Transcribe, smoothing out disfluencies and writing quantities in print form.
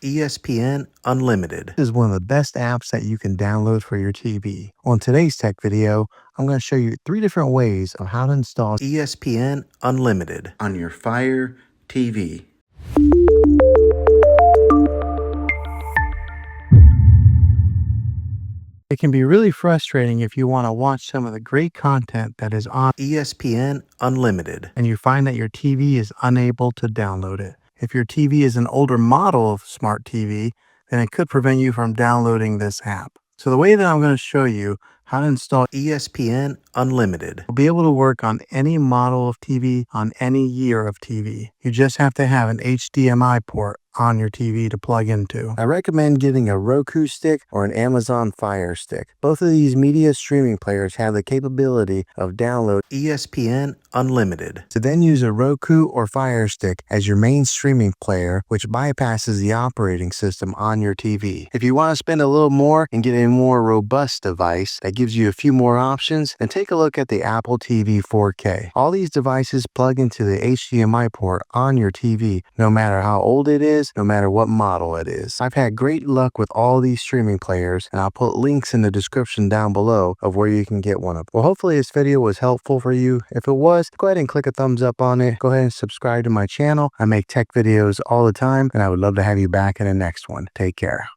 ESPN Unlimited is one of the best apps that you can download for your TV. On today's tech video, I'm going to show you 3 different ways of how to install ESPN Unlimited on your Fire TV. It can be really frustrating if you want to watch some of the great content that is on ESPN Unlimited and you find that your TV is unable to download it. If your TV is an older model of smart TV, then it could prevent you from downloading this app. So the way that I'm going to show you how to install ESPN Unlimited will be able to work on any model of TV on any year of TV. You just have to have an HDMI port on your TV to plug into. I recommend getting a Roku stick or an Amazon Fire Stick. Both of these media streaming players have the capability of download ESPN Unlimited. To then use a Roku or Fire Stick as your main streaming player, which bypasses the operating system on your TV. If you want to spend a little more and get a more robust device that gives you a few more options, then take a look at the Apple TV 4K. All these devices plug into the HDMI port on your TV, no matter how old it is, no matter what model it is. I've had great luck with all these streaming players, and I'll put links in the description down below of where you can get one of them. Well, hopefully this video was helpful for you. If it was, go ahead and click a thumbs up on it. Go ahead and subscribe to my channel. I make tech videos all the time, and I would love to have you back in the next one. Take care.